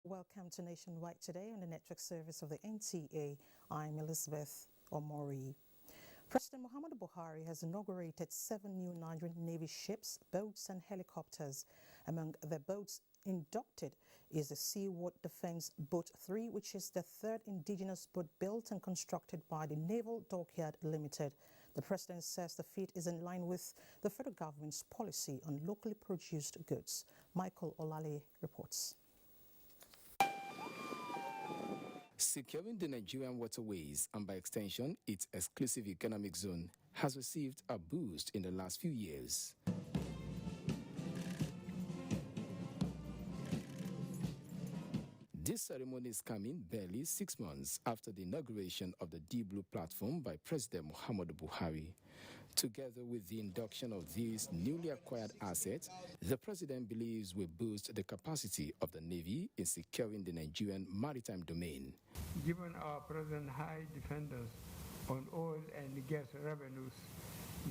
Welcome to Nationwide Today on the network service of the NTA. I'm Elizabeth Omori. President Muhammadu Buhari has inaugurated 7 new Nigerian Navy ships, boats and helicopters. Among the boats inducted is the Seaworld Defense Boat 3, which is the third indigenous boat built and constructed by the Naval Dockyard Limited. The president says the feat is in line with the federal government's policy on locally produced goods. Michael Olale reports. Securing the Nigerian waterways and by extension its exclusive economic zone has received a boost in the last few years. This ceremony is coming barely 6 months after the inauguration of the Deep Blue platform by President Muhammadu Buhari. Together with the induction of these newly acquired assets, the president believes will boost the capacity of the Navy in securing the Nigerian maritime domain. Given our present high dependence on oil and gas revenues,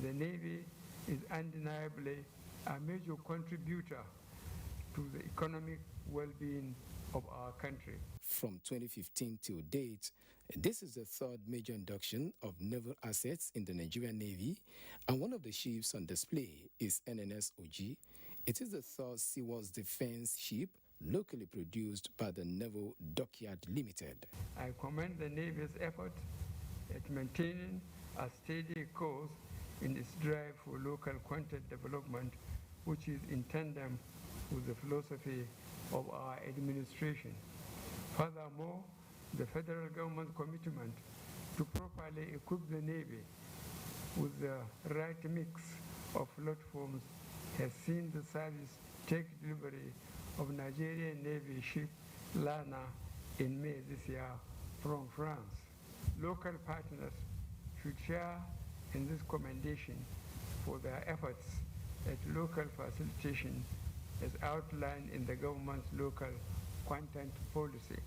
the Navy is undeniably a major contributor to the economic well-being of our country. From 2015 till date, this is the third major induction of naval assets in the Nigerian Navy, and one of the ships on display is NNS OG. It is the third Seaworld Defense ship locally produced by the Naval Dockyard Limited. I commend the Navy's effort at maintaining a steady course in its drive for local content development, which is in tandem with the philosophy of our administration. Furthermore, the federal government's commitment to properly equip the Navy with the right mix of platforms has seen the service take delivery of Nigerian Navy ship Lana in May this year from France. Local partners should share in this commendation for their efforts at local facilitation as outlined in the government's local content policy.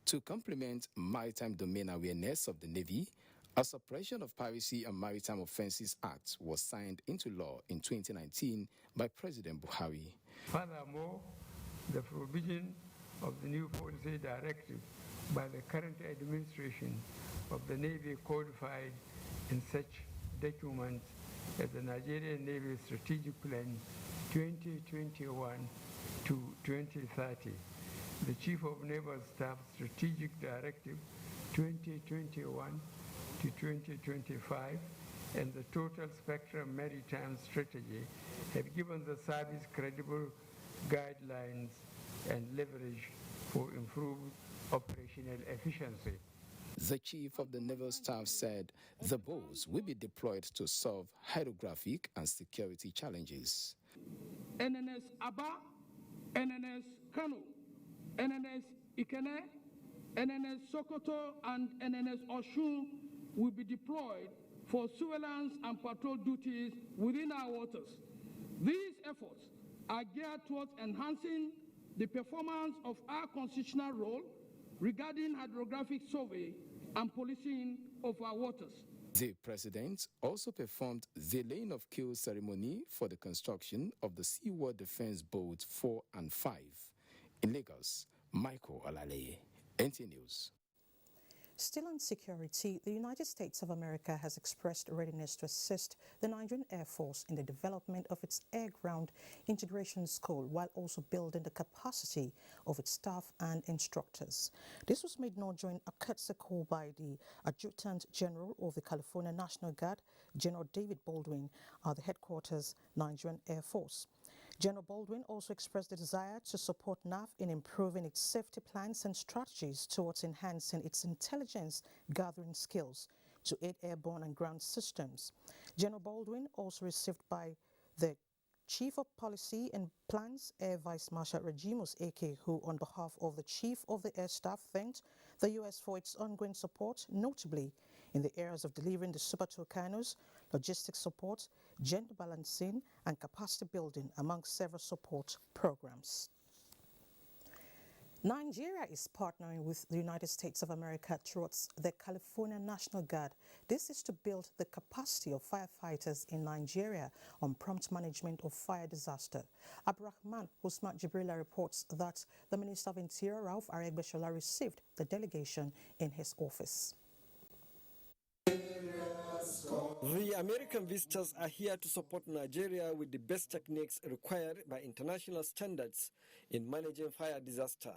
To complement maritime domain awareness of the Navy, a Suppression of Piracy and Maritime Offences Act was signed into law in 2019 by President Buhari. Furthermore, the provision of the new policy directive by the current administration of the Navy codified in such documents as the Nigerian Navy Strategic Plan 2021 to 2030, the Chief of Naval Staff Strategic Directive 2021 to 2025, and the Total Spectrum Maritime Strategy have given the service credible guidelines and leverage for improved operational efficiency. The Chief of the Naval Staff said the boats will be deployed to solve hydrographic and security challenges. NNS Aba, NNS Kano, NNS Ikene, NNS Sokoto, and NNS Oshun will be deployed for surveillance and patrol duties within our waters. These efforts are geared towards enhancing the performance of our constitutional role regarding hydrographic survey and policing of our waters. The president also performed the laying of keel ceremony for the construction of the Seaworld Defense Boats 4 and 5. In Lagos, Michael Olale, NT News. Still on security, the United States of America has expressed readiness to assist the Nigerian Air Force in the development of its air-ground integration school while also building the capacity of its staff and instructors. This was made known during a courtesy call by the Adjutant General of the California National Guard, General David Baldwin, at the headquarters, Nigerian Air Force. General Baldwin also expressed the desire to support NAF in improving its safety plans and strategies towards enhancing its intelligence gathering skills to aid airborne and ground systems. General Baldwin also received by the Chief of Policy and Plans, Air Vice Marshal Regimus AK, who on behalf of the Chief of the Air Staff thanked the U.S. for its ongoing support, notably in the areas of delivering the Super Tucanos, logistics support, gender balancing and capacity building among several support programs. Nigeria is partnering with the United States of America towards the California National Guard. This is to build the capacity of firefighters in Nigeria on prompt management of fire disaster. Abdurrahman Usman Jibrila reports that the Minister of Interior, Ralph Aregbesola, received the delegation in his office. The American visitors are here to support Nigeria with the best techniques required by international standards in managing fire disaster.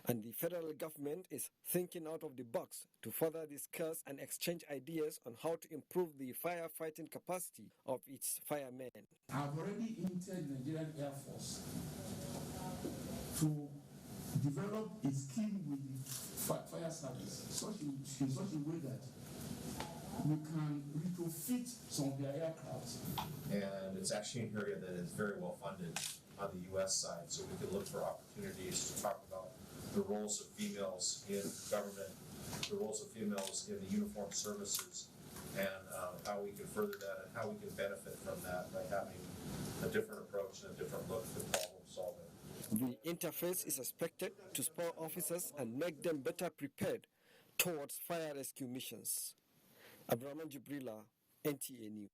And the federal government is thinking out of the box to further discuss and exchange ideas on how to improve the firefighting capacity of its firemen. I've already entered the Nigerian Air Force to develop a scheme with the fire service in such a way that we can retrofit some of their aircraft. And it's actually an area that is very well funded on the U.S. side, so we can look for opportunities to talk about the roles of females in government, the roles of females in the uniformed services, and how we can further that and how we can benefit from that by having a different approach and a different look to problem solving. The interface is expected to spur officers and make them better prepared towards fire rescue missions. Abdurrahman Jibrila, NTA News.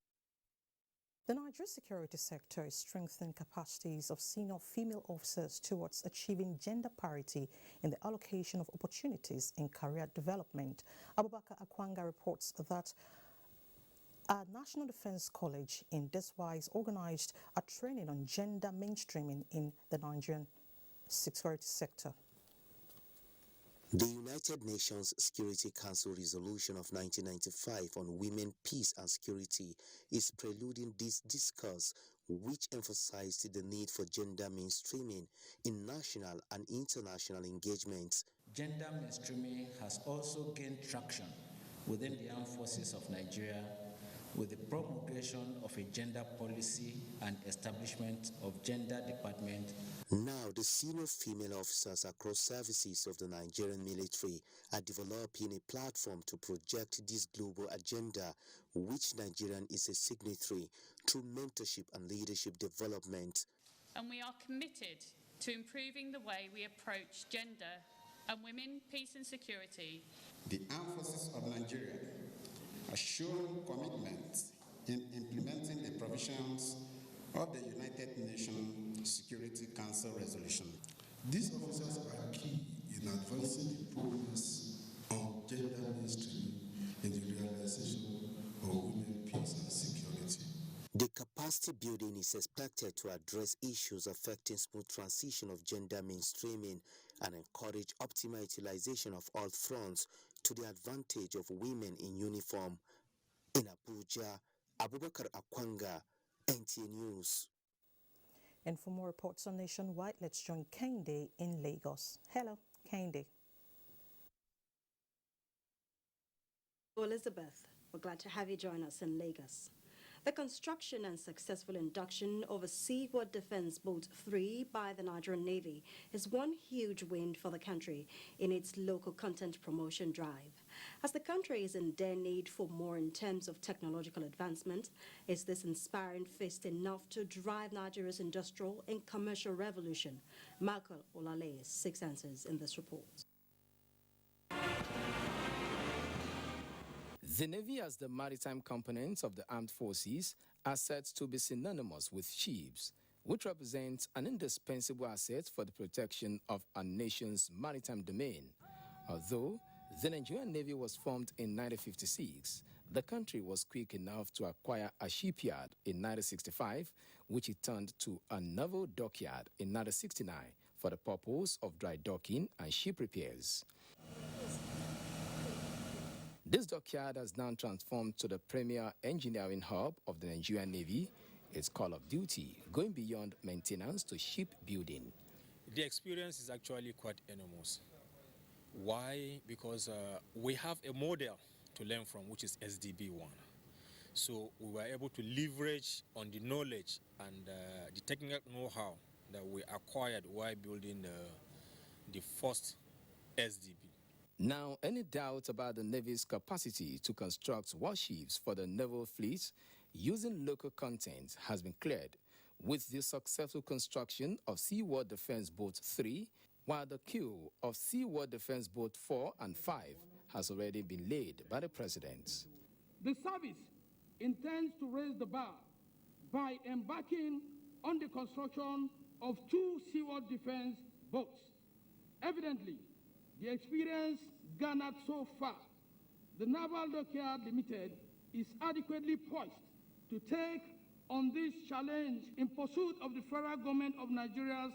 The Nigeria security sector is strengthening capacities of senior female officers towards achieving gender parity in the allocation of opportunities in career development. Abubakar Akwanga reports that a National Defense College in this wise organized a training on gender mainstreaming in the Nigerian security sector. The United Nations Security Council resolution of 1995 on women, peace and security is preluding this discourse, which emphasized the need for gender mainstreaming in national and international engagements. Gender mainstreaming has also gained traction within the armed forces of Nigeria with the promulgation of a gender policy and establishment of gender department. Now, the senior female officers across services of the Nigerian military are developing a platform to project this global agenda, which Nigerian is a signatory through mentorship and leadership development. And we are committed to improving the way we approach gender and women, peace and security. The armed forces of Nigeria has shown commitment in implementing the provisions of the United Nations Security Council resolution. These officers are key in advancing the progress on gender mainstreaming in the realization of women, peace and security. The capacity building is expected to address issues affecting smooth transition of gender mainstreaming and encourage optimal utilization of all fronts to the advantage of women in uniform. In Abuja, Abubakar Akwanga, NTA News. And for more reports on Nationwide, let's join Kende in Lagos. Hello, Kende. Elizabeth, we're glad to have you join us in Lagos. The construction and successful induction of a Seaboard Defense Boat 3 by the Nigerian Navy is one huge win for the country in its local content promotion drive. As the country is in dire need for more in terms of technological advancement, is this inspiring feat enough to drive Nigeria's industrial and commercial revolution? Michael Olale's 6 answers in this report. The Navy, as the maritime component of the armed forces, are said to be synonymous with ships, which represents an indispensable asset for the protection of our nation's maritime domain. Although the Nigerian Navy was formed in 1956, the country was quick enough to acquire a shipyard in 1965, which it turned to a naval dockyard in 1969 for the purpose of dry docking and ship repairs. This dockyard has now transformed to the premier engineering hub of the Nigerian Navy, its call of duty, going beyond maintenance to ship building. The experience is actually quite enormous. Why? Because we have a model to learn from, which is SDB1. So we were able to leverage on the knowledge and the technical know-how that we acquired while building the first SDB. Now, any doubt about the Navy's capacity to construct warships for the naval fleet using local content has been cleared with the successful construction of Seaboard Defense Boat 3, while the queue of Seaworld Defense Boat 4 and 5 has already been laid by the president. The service intends to raise the bar by embarking on the construction of 2 seaworld defense boats. Evidently, the experience garnered so far, the Naval Dockyard Limited is adequately poised to take on this challenge in pursuit of the federal government of Nigeria's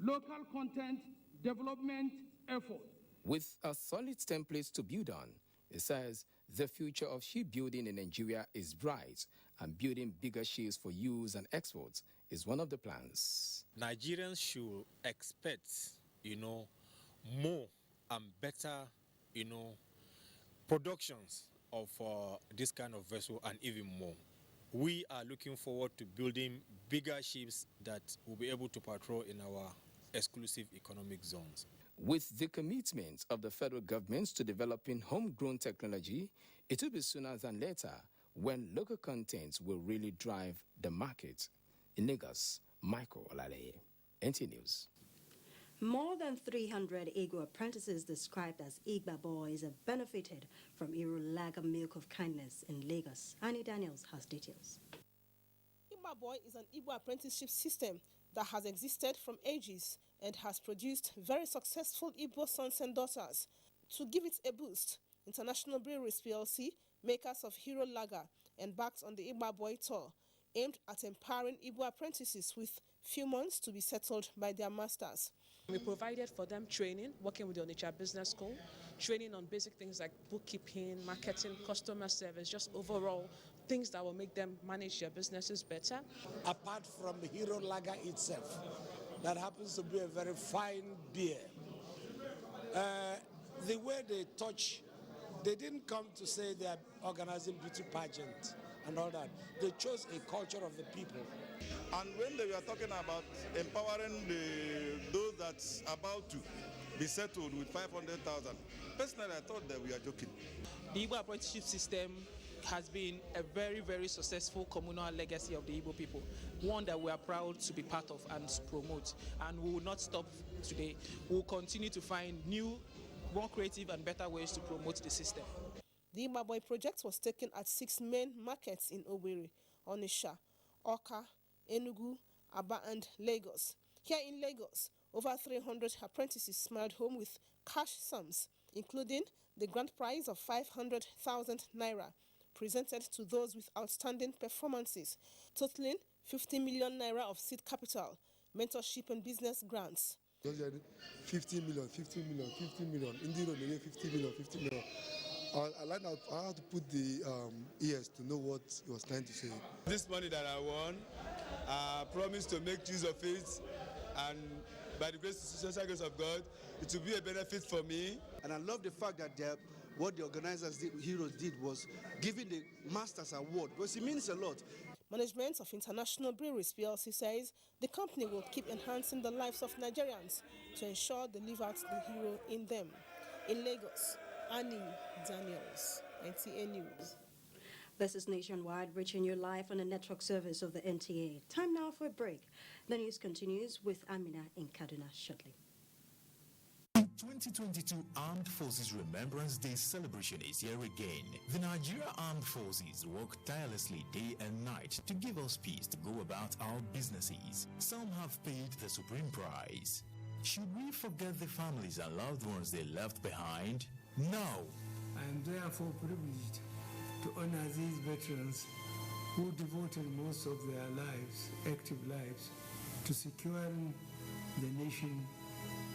local content development effort. With a solid template to build on, it says the future of shipbuilding in Nigeria is bright, and building bigger ships for use and exports is one of the plans. Nigerians should expect, more and better, productions of this kind of vessel and even more. We are looking forward to building bigger ships that will be able to patrol in our exclusive economic zones. With the commitment of the federal government to developing homegrown technology, it will be sooner than later when local content will really drive the market. In Lagos, Michael Olale, NT News. More than 300 Igbo apprentices described as IGBA boys have benefited from Lager Milk of Kindness in Lagos. Annie Daniels has details. IGBA Boy is an Igbo apprenticeship system that has existed from ages and has produced very successful Igbo sons and daughters. To give it a boost, International Breweries PLC, makers of Hero Lager, embarked on the IGBA Boy tour, aimed at empowering Igbo apprentices with few months to be settled by their masters. We provided for them training, working with the Onitsha Business School, training on basic things like bookkeeping, marketing, customer service, just overall things that will make them manage their businesses better. Apart from the Hero Lager itself, that happens to be a very fine beer. The way they touch, they didn't come to say they are organizing beauty pageant and all that. They chose a culture of the people. And when they were talking about empowering those that's about to be settled with 500,000, personally I thought that we are joking. The Igbo apprenticeship system has been a very, very successful communal legacy of the Igbo people, one that we are proud to be part of and to promote. And we will not stop today. We will continue to find new, more creative and better ways to promote the system. The IGBA Boy project was taken at 6 main markets in Owerri, Onitsha, Awka, Enugu, Aba and Lagos. Here in Lagos, over 300 apprentices smiled home with cash sums, including the grand prize of 500,000 naira, presented to those with outstanding performances, totaling 50 million naira of seed capital, mentorship and business grants. 50 million, 50 million, 50 million, India 50 million, 50 million. I learned how to put the ears to know what he was trying to say. This money that I won, I promised to make use of it, and by the grace of God, it will be a benefit for me. And I love the fact that what the organizers Heroes did was giving the Masters Award, because it means a lot. Management of International Breweries PLC says the company will keep enhancing the lives of Nigerians to ensure they live out the hero in them. In Lagos, Annie Daniels, NTA News. This is Nationwide, reaching you live on the network service of the NTA. Time now for a break. The news continues with Amina in Kaduna shortly. 2022 Armed Forces Remembrance Day celebration is here again. The Nigeria Armed Forces work tirelessly day and night to give us peace to go about our businesses. Some have paid the supreme price. Should we forget the families and loved ones they left behind? No. I am therefore privileged to honor these veterans who devoted most of their lives, active lives, to securing the nation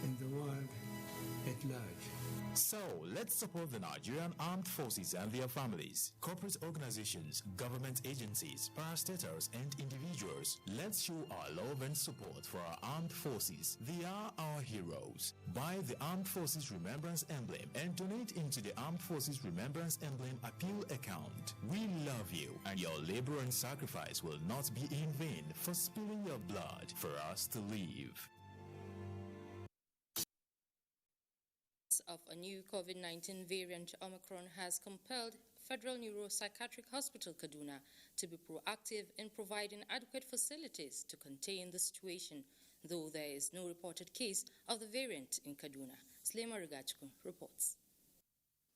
and the world at large. So, let's support the Nigerian Armed Forces and their families, corporate organizations, government agencies, parastatals, and individuals. Let's show our love and support for our armed forces. They are our heroes. Buy the Armed Forces Remembrance Emblem and donate into the Armed Forces Remembrance Emblem Appeal account. We love you, and your labor and sacrifice will not be in vain for spilling your blood for us to live. Of a new COVID-19 variant, Omicron, has compelled Federal Neuropsychiatric Hospital Kaduna to be proactive in providing adequate facilities to contain the situation. though there is no reported case of the variant in Kaduna. Slema Rigachku reports.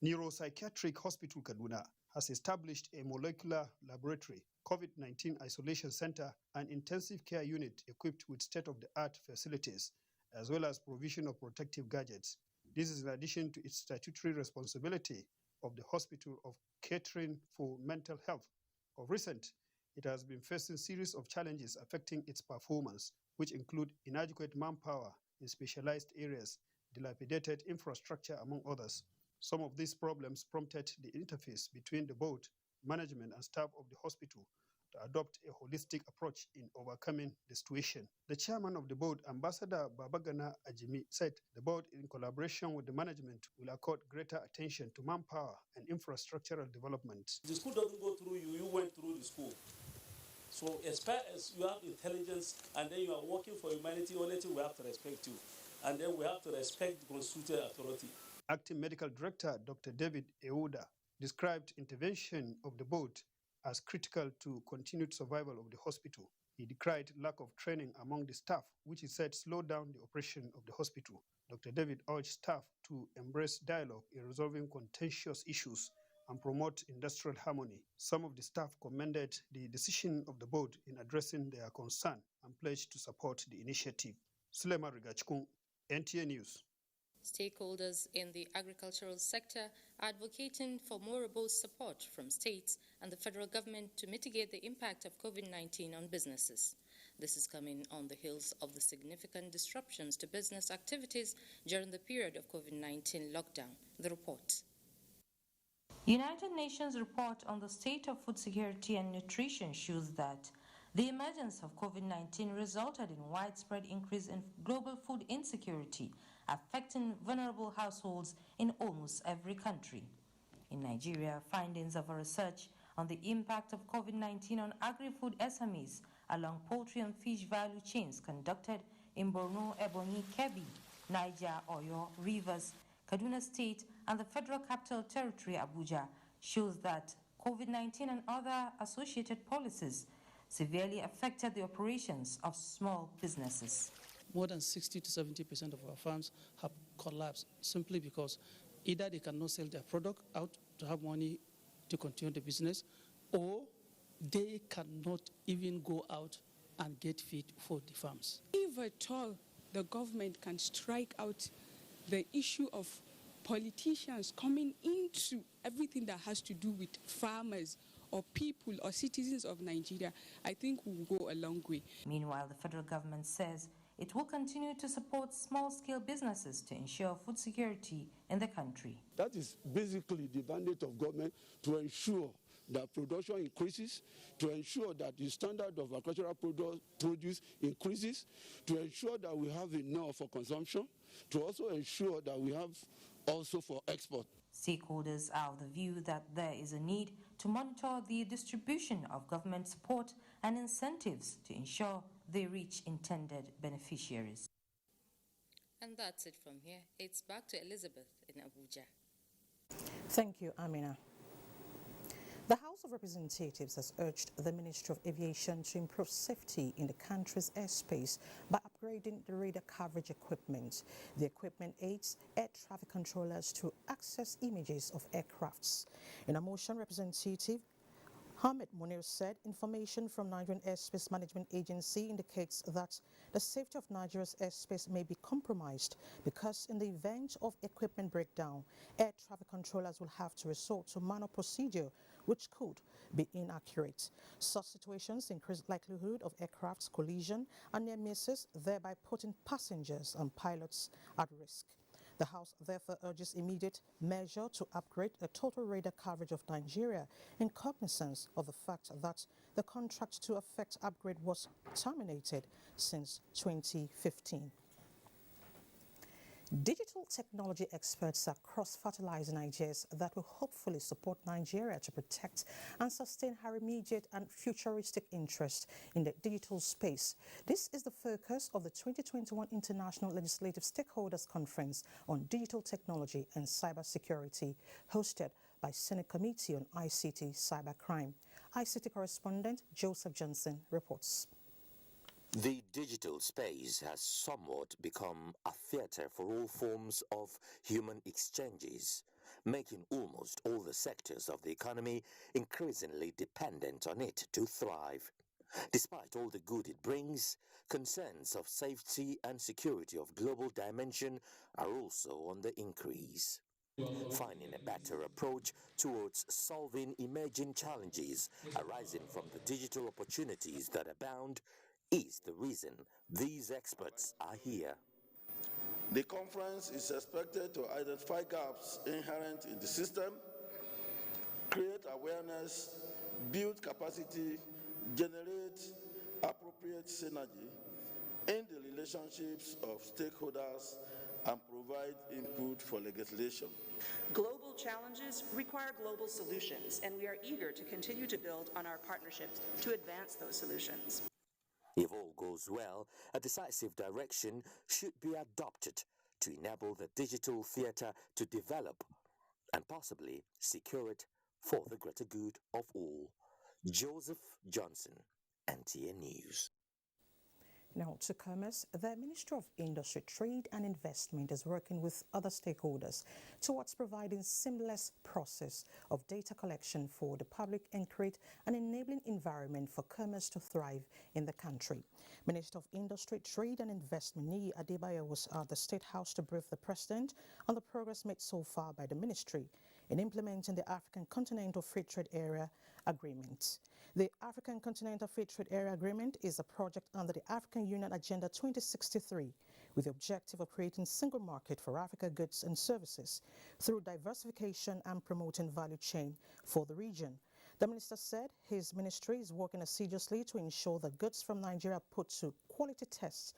Neuropsychiatric Hospital Kaduna has established a molecular laboratory, COVID-19 isolation center, and intensive care unit equipped with state-of-the-art facilities, as well as provision of protective gadgets. This is in addition to its statutory responsibility of the hospital of catering for mental health. Of recent, it has been facing a series of challenges affecting its performance, which include inadequate manpower in specialized areas, dilapidated infrastructure, among others. Some of these problems prompted the interface between the board, management, and staff of the hospital to adopt a holistic approach in overcoming the situation. The chairman of the board, Ambassador Babagana Ajimi, said the board, in collaboration with the management, will accord greater attention to manpower and infrastructural development. The school doesn't go through you, you went through the school. So as far as you have intelligence and then you are working for humanity, only thing we have to respect you. And then we have to respect the constituted authority. Acting Medical Director Dr. David Euda described intervention of the board as critical to continued survival of the hospital. He decried lack of training among the staff, which he said slowed down the operation of the hospital. Dr. David urged staff to embrace dialogue in resolving contentious issues and promote industrial harmony. Some of the staff commended the decision of the board in addressing their concern and pledged to support the initiative. Sulema Rigachkun, NTA News. Stakeholders in the agricultural sector are advocating for more robust support from states and the federal government to mitigate the impact of COVID-19 on businesses. This is coming on the heels of the significant disruptions to business activities during the period of COVID-19 lockdown. The report. United Nations report on the state of food security and nutrition shows that the emergence of COVID-19 resulted in widespread increase in global food insecurity, affecting vulnerable households in almost every country. In Nigeria, findings of a research on the impact of COVID-19 on agri-food SMEs along poultry and fish value chains conducted in Borno, Ebonyi, Kebbi, Niger, Oyo, Rivers, Kaduna State, and the Federal Capital Territory, Abuja, shows that COVID-19 and other associated policies severely affected the operations of small businesses. More than 60 to 70% of our farms have collapsed simply because either they cannot sell their product out to have money to continue the business, or they cannot even go out and get feed for the farms. If at all the government can strike out the issue of politicians coming into everything that has to do with farmers or people or citizens of Nigeria, I think we'll go a long way. Meanwhile, the federal government says it will continue to support small-scale businesses to ensure food security in the country. That is basically the mandate of government, to ensure that production increases, to ensure that the standard of agricultural produce increases, to ensure that we have enough for consumption, to also ensure that we have also for export. Stakeholders are of the view that there is a need to monitor the distribution of government support and incentives to ensure they reach intended beneficiaries. And that's it from here. It's back to Elizabeth in Abuja. Thank you, Amina. The House of Representatives has urged the Ministry of Aviation to improve safety in the country's airspace by upgrading the radar coverage equipment. The equipment aids air traffic controllers to access images of aircrafts. In a motion, Representative Ahmed Munir said information from Nigerian Airspace Management Agency indicates that the safety of Nigeria's airspace may be compromised because in the event of equipment breakdown, air traffic controllers will have to resort to manual procedure which could be inaccurate. Such situations increase likelihood of aircraft's collision and near misses, thereby putting passengers and pilots at risk. The House therefore urges immediate measure to upgrade the total radar coverage of Nigeria in cognizance of the fact that the contract to effect upgrade was terminated since 2015. Digital technology experts are cross-fertilizing ideas that will hopefully support Nigeria to protect and sustain her immediate and futuristic interest in the digital space. This is the focus of the 2021 International Legislative Stakeholders Conference on Digital Technology and Cybersecurity, hosted by Senate Committee on ICT Cybercrime. ICT correspondent Joseph Johnson reports. The digital space has somewhat become a theater for all forms of human exchanges, making almost all the sectors of the economy increasingly dependent on it to thrive. Despite all the good it brings, concerns of safety and security of global dimension are also on the increase. Finding a better approach towards solving emerging challenges arising from the digital opportunities that abound is the reason these experts are here. The conference is expected to identify gaps inherent in the system, create awareness, build capacity, generate appropriate synergy in the relationships of stakeholders, and provide input for legislation. Global challenges require global solutions, and we are eager to continue to build on our partnerships to advance those solutions. If all goes well, a decisive direction should be adopted to enable the digital theater to develop and possibly secure it for the greater good of all. Joseph Johnson, NTA News. Now to commerce, the Ministry of Industry, Trade and Investment is working with other stakeholders towards providing seamless process of data collection for the public and create an enabling environment for commerce to thrive in the country. Minister of Industry, Trade and Investment Niyi Adebayo was at the State House to brief the President on the progress made so far by the ministry in implementing the African Continental Free Trade Area Agreement. The African Continental Free Trade Area Agreement is a project under the African Union Agenda 2063 with the objective of creating single market for Africa goods and services through diversification and promoting value chain for the region. The minister said his ministry is working assiduously to ensure that goods from Nigeria are put to quality tests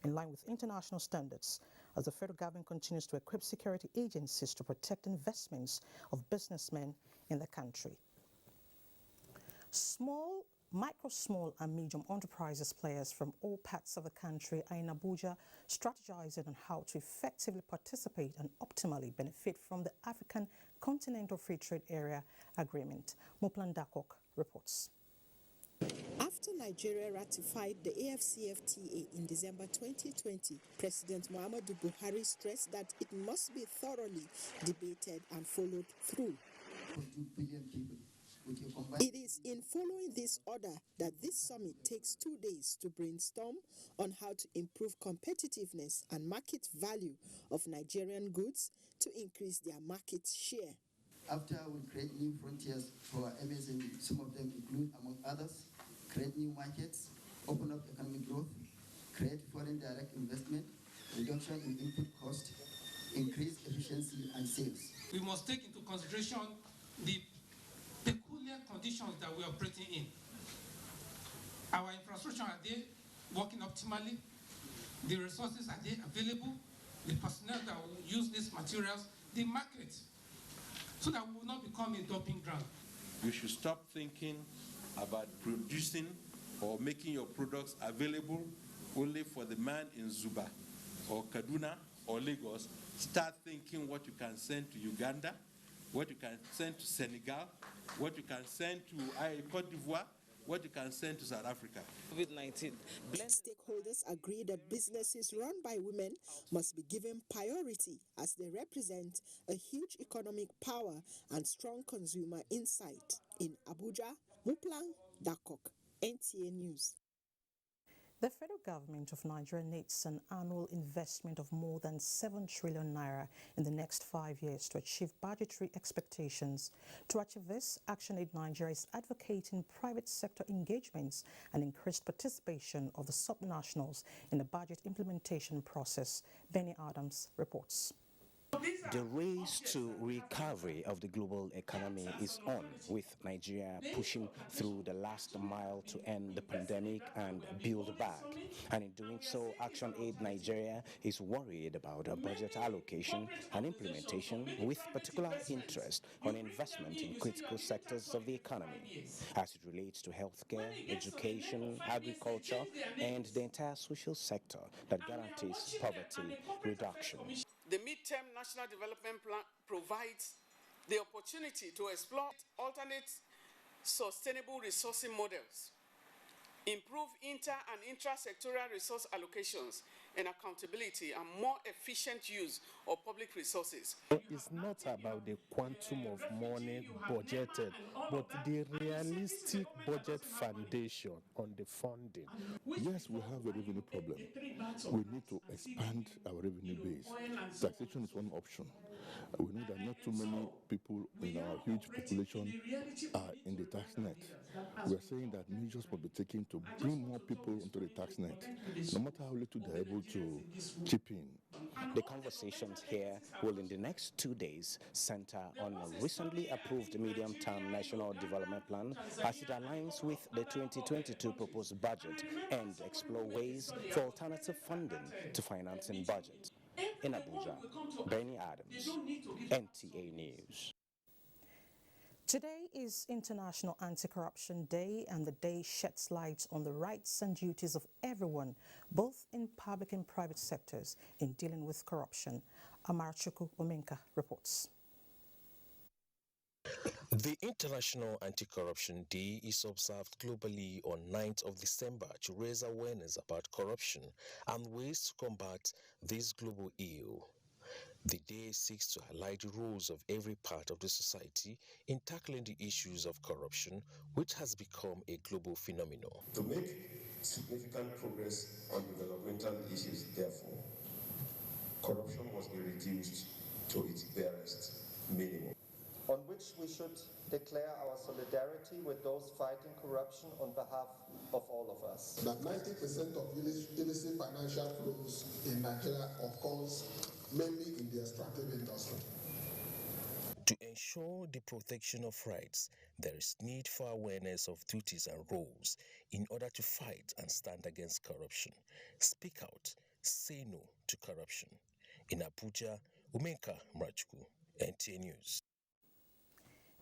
in line with international standards as the federal government continues to equip security agencies to protect investments of businessmen in the country. Small and medium enterprises players from all parts of the country are in Abuja strategizing on how to effectively participate and optimally benefit from the African Continental Free Trade Area Agreement. Moplan Dakok reports. After Nigeria ratified the AfCFTA in December 2020, President Muhammadu Buhari stressed that it must be thoroughly debated and followed through. It is in following this order that this summit takes 2 days to brainstorm on how to improve competitiveness and market value of Nigerian goods to increase their market share. After we create new frontiers for MSME, some of them include, among others, create new markets, open up economic growth, create foreign direct investment, reduction in input cost, increase efficiency and sales. We must take into consideration the peculiar conditions that we are operating in. Our infrastructure, are they working optimally? The resources, are they available? The personnel that will use these materials, the market, so that we will not become a dumping ground. You should stop thinking about producing or making your products available only for the man in Zuba or Kaduna or Lagos. Start thinking what you can send to Uganda, what you can send to Senegal, what you can send to Côte d'Ivoire, what you can send to South Africa. COVID-19. Stakeholders agree that businesses run by women must be given priority as they represent a huge economic power and strong consumer insight. In Abuja, Muplang Dakok, NTA News. The federal government of Nigeria needs an annual investment of more than 7 trillion naira in the next 5 years to achieve budgetary expectations. To achieve this, ActionAid Nigeria is advocating private sector engagements and increased participation of the subnationals in the budget implementation process. Benny Adams reports. The race to recovery of the global economy is on, with Nigeria pushing through the last mile to end the pandemic and build back. And in doing so, ActionAid Nigeria is worried about a budget allocation and implementation with particular interest on investment in critical sectors of the economy as it relates to healthcare, education, agriculture, and the entire social sector that guarantees poverty reduction. The Mid-Term National Development Plan provides the opportunity to explore alternate sustainable resourcing models improve inter- and intra-sectorial resource allocations and accountability, and more efficient use of public resources. It's not about the quantum of money budgeted, but the realistic budget foundation on the funding. Yes, we have a revenue problem. We need to expand our revenue base. Taxation is one option. We know that not too many people in our huge population are in the tax net. We are saying that measures must be taken to bring more people into the tax net, no matter how little they're able to chip in. The conversations here will in the next 2 days center on a recently approved medium-term national development plan as it aligns with the 2022 proposed budget and explore ways for alternative funding to financing budgets. In Abuja, Benny Adams, NTA News. Today is International Anti-Corruption Day, and the day sheds light on the rights and duties of everyone, both in public and private sectors, in dealing with corruption. Amarchuku Omenka reports. The International Anti-Corruption Day is observed globally on 9th of December to raise awareness about corruption and ways to combat this global ill. The day seeks to highlight the roles of every part of the society in tackling the issues of corruption, which has become a global phenomenon. To make significant progress on developmental issues, therefore, corruption must be reduced to its barest minimum. On which we should declare our solidarity with those fighting corruption on behalf of all of us. That 90% of illicit financial flows in Nigeria occurs mainly in the extractive industry. To ensure the protection of rights, there is need for awareness of duties and roles in order to fight and stand against corruption. Speak out, say no to corruption. In Abuja, Umenka Mrachku, NTA News.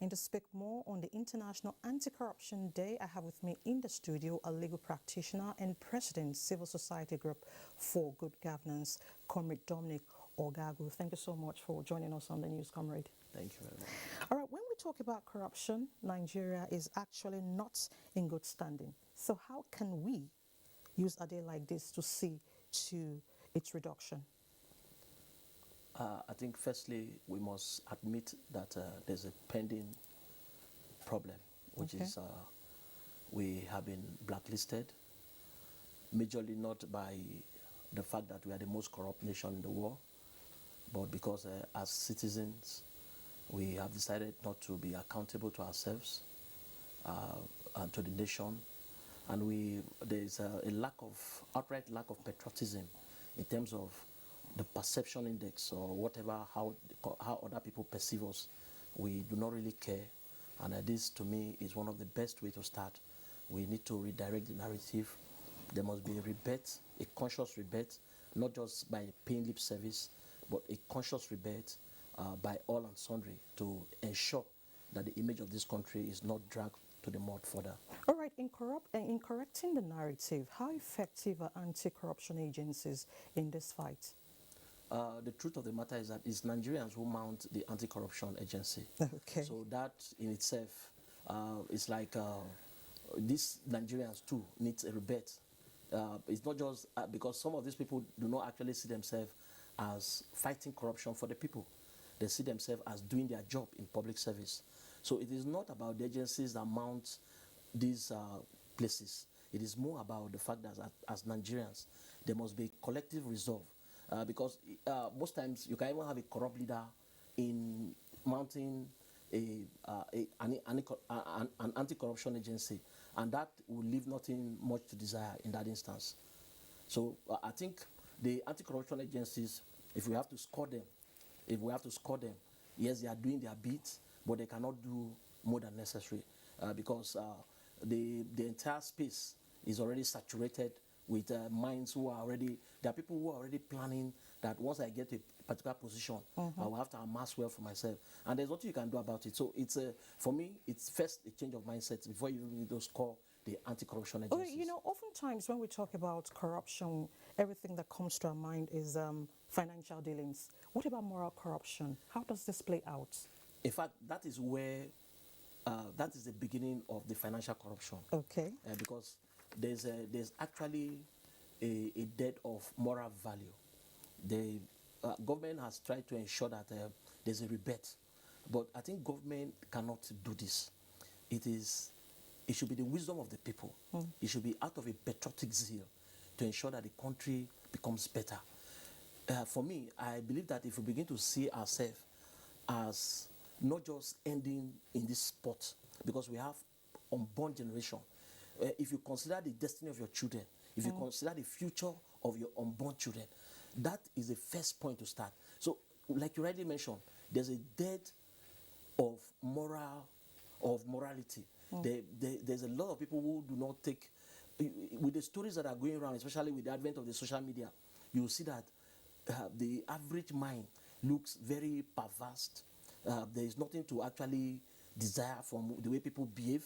And to speak more on the International Anti-Corruption Day, I have with me in the studio a legal practitioner and president, Civil Society Group for Good Governance, Comrade Dominic Ogagu. Thank you so much for joining us on the news, Comrade. Thank you very much. All right, when we talk about corruption, Nigeria is actually not in good standing. So how can we use a day like this to see to its reduction? I think firstly we must admit that there's a pending problem, which is we have been blacklisted, majorly not by the fact that we are the most corrupt nation in the world, but because as citizens we have decided not to be accountable to ourselves and to the nation, and there's a outright lack of patriotism in terms of the perception index or whatever, how other people perceive us. We do not really care, and this to me is one of the best way to start. We need to redirect the narrative. There must be a rebate, a conscious rebate, not just by paying lip service, but a conscious rebate by all and sundry to ensure that the image of this country is not dragged to the mud further. All right, in correcting the narrative, how effective are anti-corruption agencies in this fight? The truth of the matter is that it's Nigerians who mount the anti-corruption agency. Okay. So that in itself is like these Nigerians too need a rebate. It's not just because some of these people do not actually see themselves as fighting corruption for the people. They see themselves as doing their job in public service. So it is not about the agencies that mount these places. It is more about the fact that as Nigerians, there must be collective resolve. Because most times you can even have a corrupt leader in mounting an anti-corruption agency, and that will leave nothing much to desire in that instance. So I think the anti-corruption agencies, if we have to score them, yes, they are doing their bit, but they cannot do more than necessary because the entire space is already saturated with minds who are already, there are people who are already planning that once I get to a particular position, I will have to amass wealth for myself. And there's nothing you can do about it. So it's, for me, it's first a change of mindset before you need to score the anti-corruption agencies. Okay, you know, oftentimes when we talk about corruption, everything that comes to our mind is financial dealings. What about moral corruption? How does this play out? In fact, that is where, that is the beginning of the financial corruption. Okay. Because there's actually a debt of moral value. The government has tried to ensure that there's a rebate, but I think government cannot do this. It should be the wisdom of the people. It should be out of a patriotic zeal to ensure that the country becomes better. For me, I believe that if we begin to see ourselves as not just ending in this spot, because we have unborn generation. If you consider the destiny of your children, if you consider the future of your unborn children, that is the first point to start. So, like you already mentioned, there's a debt of morality. There's a lot of people who do not take, with the stories that are going around, especially with the advent of the social media, you will see that the average mind looks very perverse. There is nothing to actually desire from the way people behave.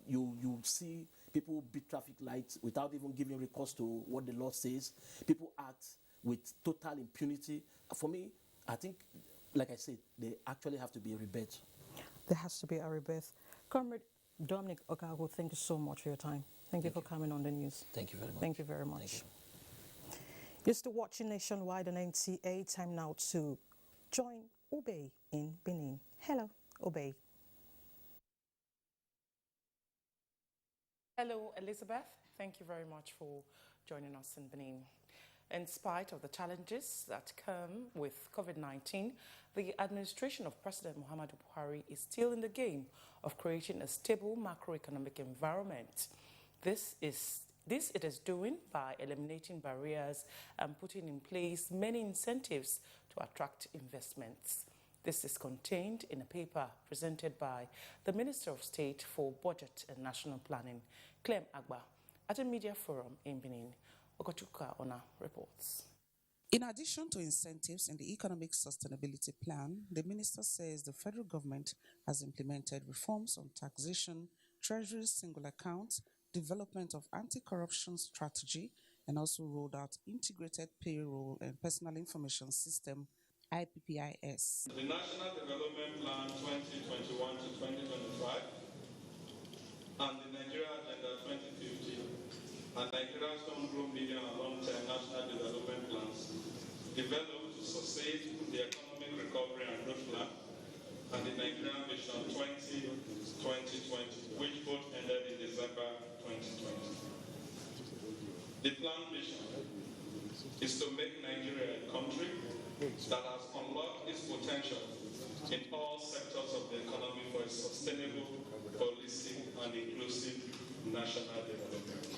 You see people beat traffic lights without even giving recourse to what the law says. People act with total impunity. For me, I think, like I said, there actually have to be a rebate. There has to be a rebate. Comrade Dominic Okago, thank you so much for your time. Thank you for coming on the news. Thank you very much. Thank you very much. You're still watching Nationwide on NTA. Time now to join Obey in Benin. Hello, Obey. Hello, Elizabeth. Thank you very much for joining us in Benin. In spite of the challenges that come with COVID-19, the administration of President Muhammadu Buhari is still in the game of creating a stable macroeconomic environment. This it is doing by eliminating barriers and putting in place many incentives to attract investments. This is contained in a paper presented by the Minister of State for Budget and National Planning, Clem Agba, at a media forum in Benin. Okochuka Ona reports. In addition to incentives in the Economic Sustainability Plan, the minister says the federal government has implemented reforms on taxation, treasury single accounts, development of anti-corruption strategy, and also rolled out integrated payroll and personal information system, IPPIS. The National Development Plan 2021 to 2025 and the Nigeria Agenda 2050 and Nigeria's homegrown medium and long-term national development plans developed to succeed the economic recovery and growth plan and the Nigerian Vision 2020, which both ended in December 2020. The plan vision is to make Nigeria a country that has unlocked its potential in all sectors of the economy for a sustainable, holistic, and inclusive national development.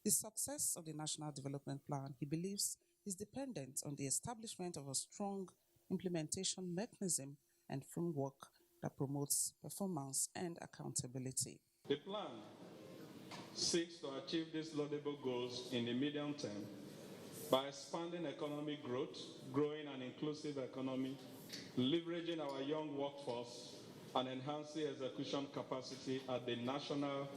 The success of the National Development Plan, he believes, is dependent on the establishment of a strong implementation mechanism and framework that promotes performance and accountability. The plan seeks to achieve these laudable goals in the medium term by expanding economic growth, growing an inclusive economy, leveraging our young workforce, and enhancing execution capacity at the national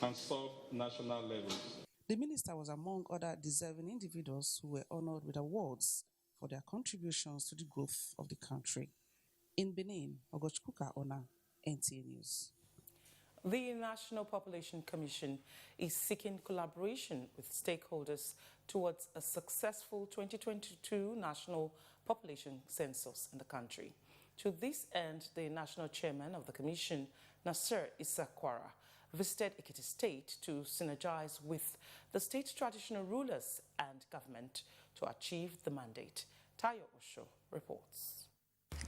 and sub-national levels. The minister was among other deserving individuals who were honored with awards for their contributions to the growth of the country. In Benin, Ogochkuka Ona, NTA News. The National Population Commission is seeking collaboration with stakeholders towards a successful 2022 National Population Census in the country. To this end, the National Chairman of the Commission, Nasser Isakwara, visited Ekiti State to synergize with the state traditional rulers and government to achieve the mandate. Tayo Osho reports.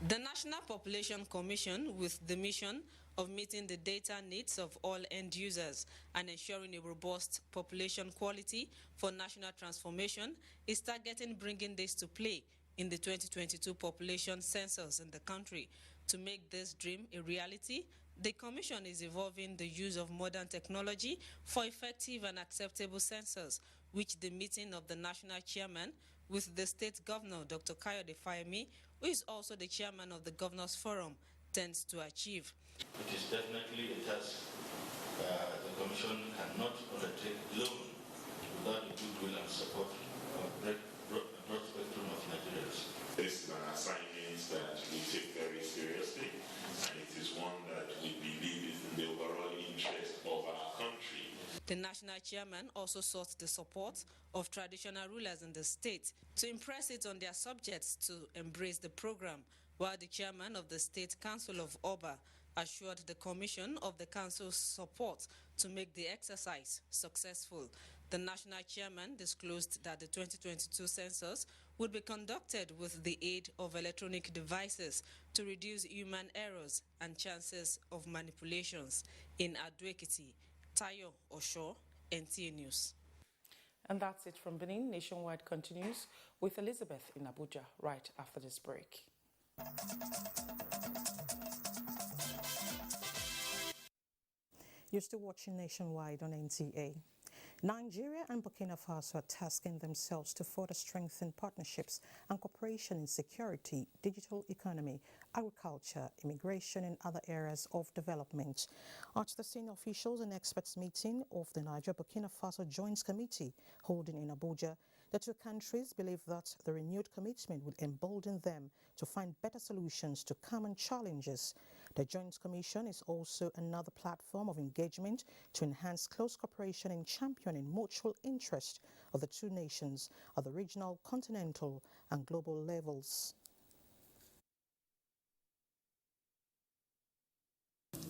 The National Population Commission, with the mission of meeting the data needs of all end users and ensuring a robust population quality for national transformation, is targeting bringing this to play in the 2022 population census in the country. To make this dream a reality, the Commission is evolving the use of modern technology for effective and acceptable census, which the meeting of the National Chairman with the State Governor, Dr. Kayode Fayemi, who is also the Chairman of the Governors Forum, tends to achieve. It is definitely a task the Commission cannot undertake alone without the goodwill and support of a broad spectrum of Nigerians. This is an assignment that we take very seriously, and it is one that we believe is in the overall interest of our country. The National chairman also sought the support of traditional rulers in the state to impress it on their subjects to embrace the program, while the chairman of the State Council of Oba assured the commission of the council's support to make the exercise successful. The national chairman disclosed that the 2022 census would be conducted with the aid of electronic devices to reduce human errors and chances of manipulations. In Ado-Ekiti, Tayo Osho, NTA News. And that's it from Benin. Nationwide continues with Elizabeth in Abuja right after this break. You're still watching Nationwide on NTA. Nigeria and Burkina Faso are tasking themselves to further strengthen partnerships and cooperation in security, digital economy, agriculture, immigration, and other areas of development. At the senior officials and experts meeting of the Nigeria-Burkina Faso Joint Committee holding in Abuja, the two countries believe that the renewed commitment will embolden them to find better solutions to common challenges. The Joint Commission is also another platform of engagement to enhance close cooperation and championing mutual interest of the two nations at the regional, continental, and global levels.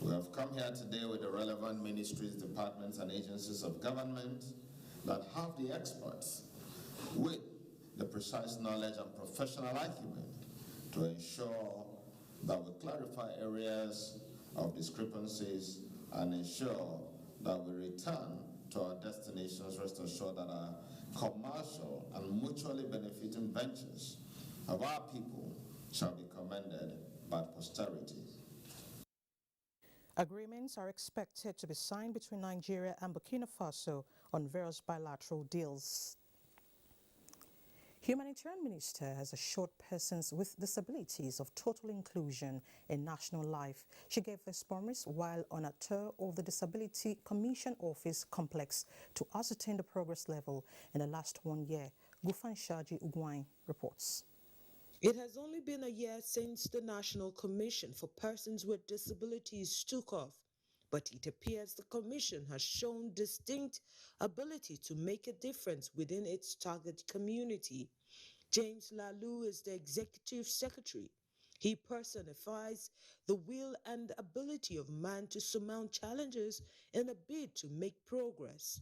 We have come here today with the relevant ministries, departments, and agencies of government that have the experts with the precise knowledge and professional acumen to ensure that we clarify areas of discrepancies and ensure that we return to our destinations, rest assured that our commercial and mutually benefiting ventures of our people shall be commended by posterity. Agreements are expected to be signed between Nigeria and Burkina Faso on various bilateral deals. Humanitarian Minister has assured persons with disabilities of total inclusion in national life. She gave this promise while on a tour of the Disability Commission Office complex to ascertain the progress level in the last 1 year. Gufan Shaji Ugwai reports. It has only been a year since the National Commission for Persons with Disabilities took off, but it appears the Commission has shown distinct ability to make a difference within its target community. James Lalu is the Executive Secretary. He personifies the will and ability of man to surmount challenges in a bid to make progress.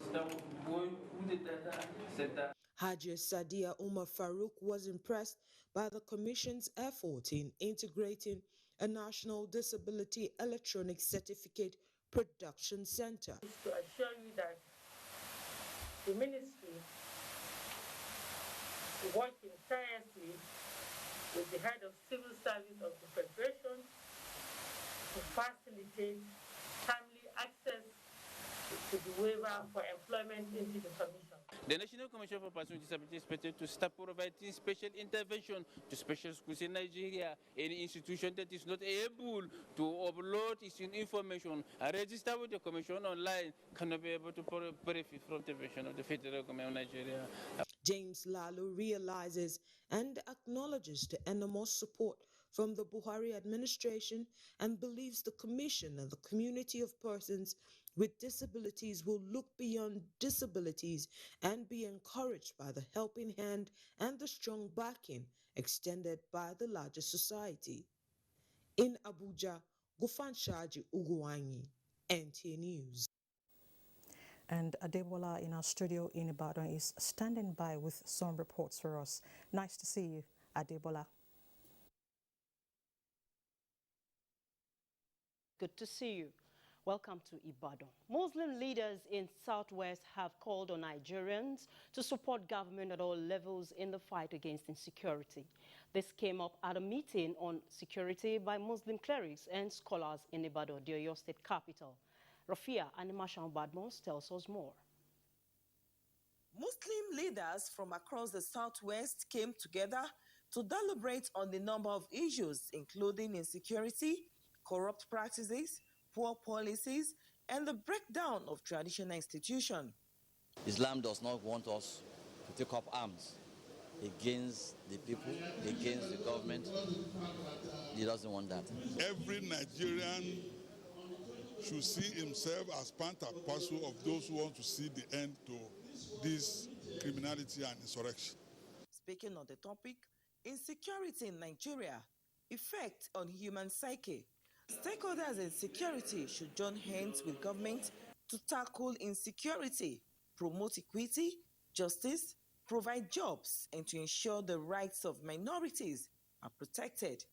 Hajia Sadia Umar Farouk was impressed by the Commission's effort in integrating a National Disability Electronic Certificate Production Center. To assure you that the Ministry is working tirelessly with the head of civil service of the Federation to facilitate timely access to the waiver for employment into the Commission. The National Commission for Persons with Disabilities is expected to start providing special intervention to special schools in Nigeria. Any institution that is not able to upload its information and register with the Commission online cannot be able to benefit from the intervention of the Federal Government of Nigeria. James Lalu realizes and acknowledges the enormous support from the Buhari administration and believes the Commission and the community of persons with disabilities will look beyond disabilities and be encouraged by the helping hand and the strong backing extended by the larger society. In Abuja, Gufan Shaji Ugwanyi, NTA News. And Adebola in our studio in Ibadan is standing by with some reports for us. Nice to see you, Adebola. Good to see you. Welcome to Ibadan. Muslim leaders in Southwest have called on Nigerians to support government at all levels in the fight against insecurity. This came up at a meeting on security by Muslim clerics and scholars in Ibadan, the Oyo State capital. Rafia Animashan Badmos tells us more. Muslim leaders from across the Southwest came together to deliberate on the number of issues, including insecurity, corrupt practices, poor policies, and the breakdown of traditional institutions. Islam does not want us to take up arms against the people, against the government. He doesn't want that. Every Nigerian should see himself as part and parcel of those who want to see the end to this criminality and insurrection. Speaking on the topic, insecurity in Nigeria, effect on human psyche. Stakeholders in security should join hands with government to tackle insecurity, promote equity, justice, provide jobs, and to ensure the rights of minorities are protected.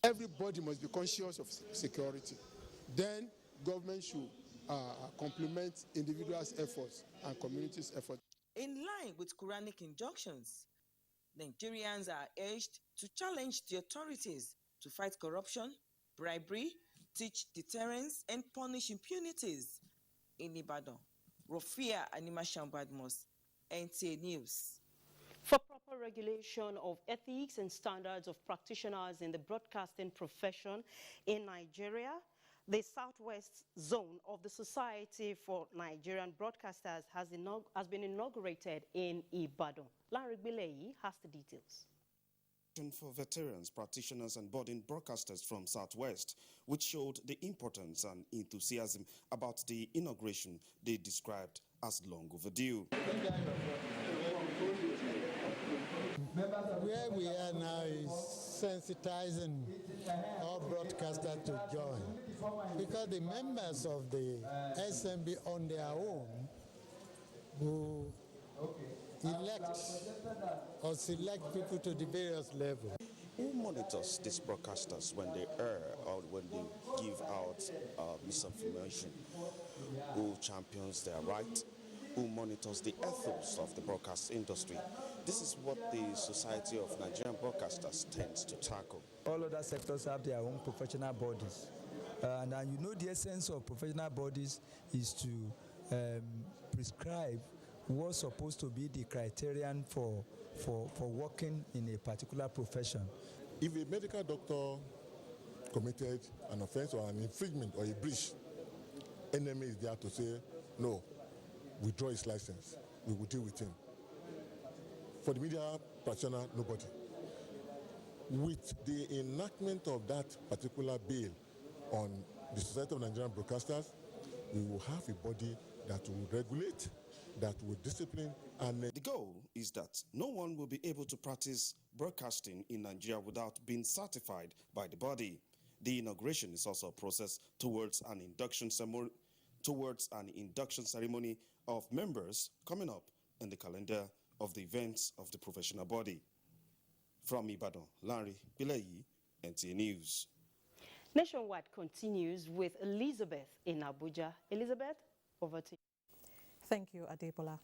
Everybody must be conscious of security. Then government should complement individuals' efforts and communities' efforts. In line with Quranic injunctions, Nigerians are urged to challenge the authorities to fight corruption, bribery, teach deterrence, and punish impunities. In Ibadan, Rofia Animashambadmos, NTA News. For proper regulation of ethics and standards of practitioners in the broadcasting profession in Nigeria, the Southwest Zone of the Society for Nigerian Broadcasters has been inaugurated in Ibadan. Larry Bilei has the details. For veterans, practitioners and budding broadcasters from Southwest, which showed the importance and enthusiasm about the inauguration they described as long overdue. Where we are now is sensitizing all broadcasters to join, because the members of the SMB on their own who elect or select people to the various levels. Who monitors these broadcasters when they err or when they give out misinformation? Who champions their right? Who monitors the ethos of the broadcast industry? This is what the Society of Nigerian Broadcasters tends to tackle. All other sectors have their own professional bodies. And you know the essence of professional bodies is to prescribe what's supposed to be the criterion for working in a particular profession. If a medical doctor committed an offense or an infringement or a breach, NMA is there to say, no, withdraw his license, we will deal with him. For the media practitioner, nobody. With the enactment of that particular bill on the Society of Nigerian Broadcasters, we will have a body that will regulate, that will discipline. And the goal is that no one will be able to practice broadcasting in Nigeria without being certified by the body. The inauguration is also a process towards an induction ceremony of members coming up in the calendar of the events of the professional body. From Ibadan, Larry Bilei, NTA News. Nationwide continues with Elizabeth in Abuja. Elizabeth, over to you. Thank you, Adebola.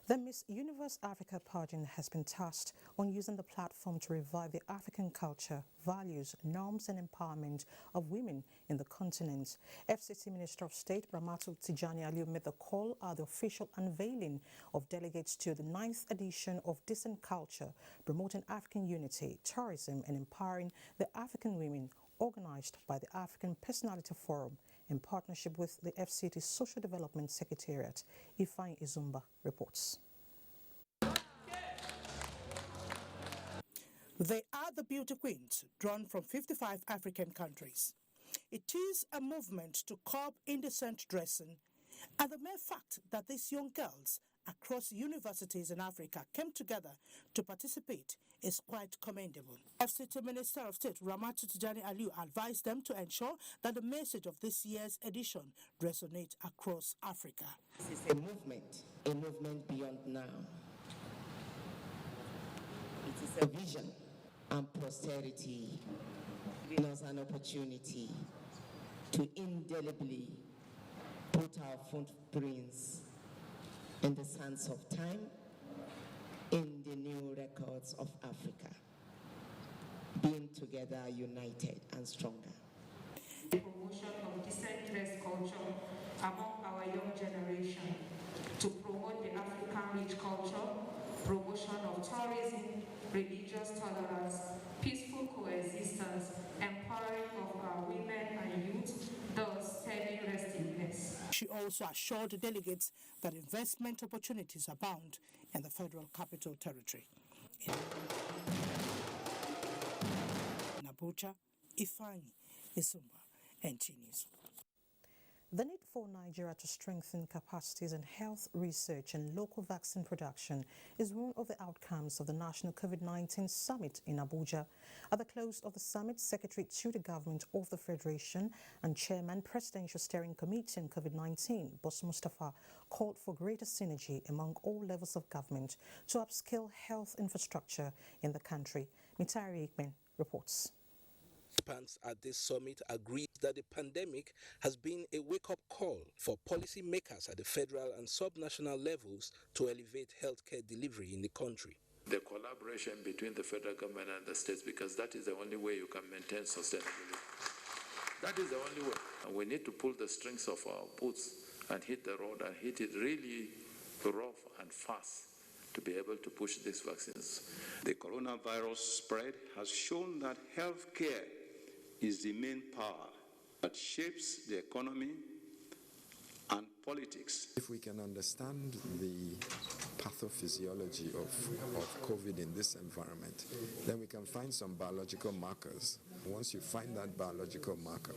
The Miss Universe Africa pageant has been tasked on using the platform to revive the African culture, values, norms and empowerment of women in the continent. FCT Minister of State Ramatu Tijani Aliu made the call at the official unveiling of delegates to the 9th edition of Decent Culture, promoting African unity, tourism and empowering the African women, organized by the African Personality Forum in partnership with the FCT Social Development Secretariat. Ifeanyi Izumba reports. They are the beauty queens drawn from 55 African countries. It is a movement to curb indecent dressing, and the mere fact that these young girls across universities in Africa came together to participate is quite commendable. FCT Minister of State Ramatu Tijani Aliu advised them to ensure that the message of this year's edition resonates across Africa. This is a movement beyond now. It is a vision and posterity, giving us an opportunity to indelibly put our footprints in the sands of time, in the new records of Africa, being together, united and stronger. The promotion of decent dress culture among our young generation, to promote the African-rich culture, promotion of tourism, religious tolerance, peaceful coexistence, empowering of our women and youth, thus steady restiveness. She also assured the delegates that investment opportunities abound in the Federal Capital Territory. In Abuja, Ifeanyi Izumba, NTA News. The need for Nigeria to strengthen capacities in health research and local vaccine production is one of the outcomes of the National COVID-19 Summit in Abuja. At the close of the summit, Secretary to the Government of the Federation and Chairman Presidential Steering Committee on COVID-19, Boss Mustafa, called for greater synergy among all levels of government to upskill health infrastructure in the country. Mitari Ikmen reports. Participants at this summit agreed that the pandemic has been a wake-up call for policymakers at the federal and subnational levels to elevate healthcare delivery in the country. The collaboration between the federal government and the states, because that is the only way you can maintain sustainability. That is the only way. And we need to pull the strings of our boots and hit the road and hit it really rough and fast to be able to push these vaccines. The coronavirus spread has shown that healthcare is the main power that shapes the economy and politics. If we can understand the pathophysiology of COVID in this environment, then we can find some biological markers. Once you find that biological marker,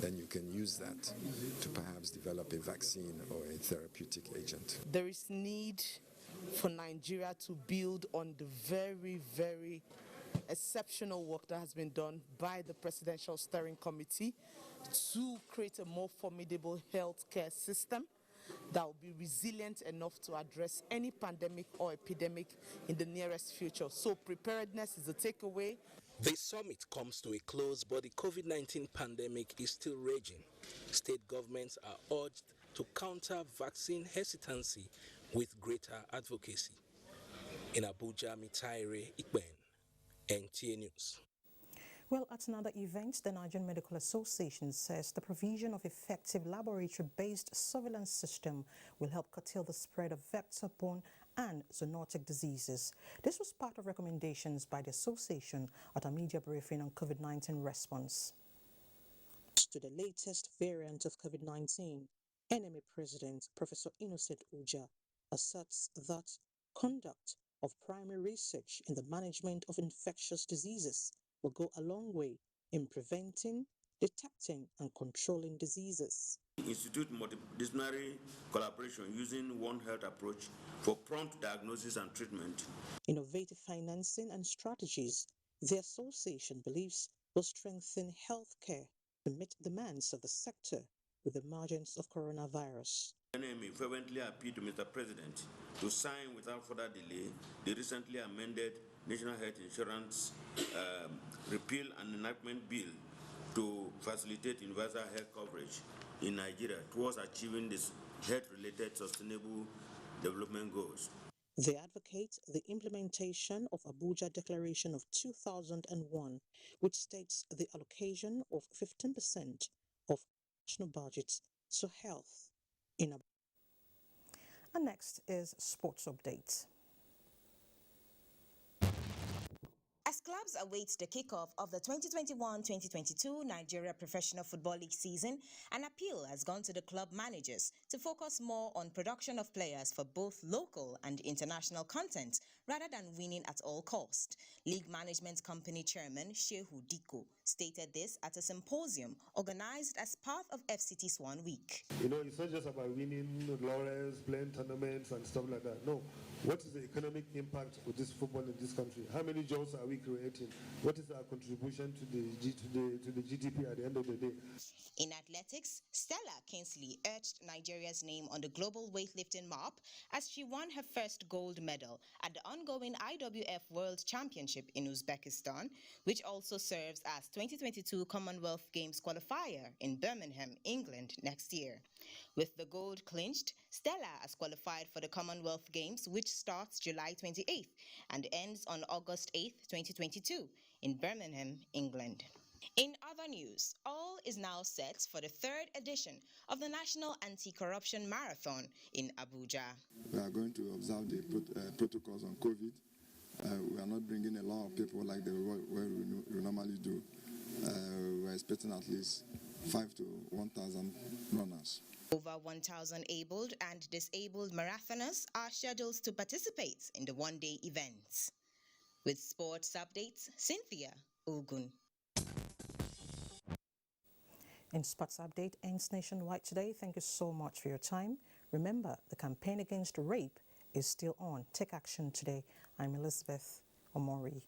then you can use that to perhaps develop a vaccine or a therapeutic agent. There is need for Nigeria to build on the very, very exceptional work that has been done by the Presidential Steering Committee to create a more formidable healthcare system that will be resilient enough to address any pandemic or epidemic in the nearest future. So preparedness is a takeaway. The summit comes to a close, but the COVID-19 pandemic is still raging. State governments are urged to counter vaccine hesitancy with greater advocacy. In Abuja, Mitaire Ikben, NTA News. Well, at another event, the Nigerian Medical Association says the provision of effective laboratory-based surveillance system will help curtail the spread of vector-borne and zoonotic diseases. This was part of recommendations by the association at a media briefing on COVID-19 response to the latest variant of COVID-19. NMA President Professor Innocent Uja asserts that conduct of primary research in the management of infectious diseases will go a long way in preventing, detecting, and controlling diseases. Institute multidisciplinary collaboration using One Health approach for prompt diagnosis and treatment. Innovative financing and strategies, the association believes, will strengthen healthcare to meet demands of the sector with the emergence of coronavirus. NME fervently appealed to Mr. President to sign without further delay the recently amended National Health Insurance Repeal and Enactment Bill to facilitate universal health coverage in Nigeria towards achieving these health-related sustainable development goals. They advocate the implementation of Abuja Declaration of 2001, which states the allocation of 15% of national budgets to health in Abuja. And next is sports update. As clubs await the kickoff of the 2021-2022 Nigeria Professional Football League season, an appeal has gone to the club managers to focus more on production of players for both local and international content rather than winning at all cost. League Management Company Chairman Shehu Diko stated this at a symposium organized as part of FCT Swan Week. You know, it's not just about winning laurels, playing tournaments and stuff like that. No. What is the economic impact of this football in this country? How many jobs are we creating? What is our contribution to the GDP at the end of the day? In athletics, Stella Kingsley urged Nigeria's name on the global weightlifting map as she won her first gold medal at the ongoing IWF World Championship in Uzbekistan, which also serves as 2022 Commonwealth Games qualifier in Birmingham, England next year. With the gold clinched, Stella has qualified for the Commonwealth Games, which starts July 28th and ends on August 8th, 2022 in Birmingham, England. In other news, all is now set for the third edition of the National Anti-Corruption Marathon in Abuja. We are going to observe the protocols on COVID. We are not bringing a lot of people like we normally do. We're expecting at least 5,000 to 1,000 runners. Over 1,000 abled and disabled marathoners are scheduled to participate in the one-day events. With sports updates, Cynthia Ogun. In Sports Update ends nationwide today. Thank you so much for your time. Remember, the campaign against rape is still on. Take action today. I'm Elizabeth Omori.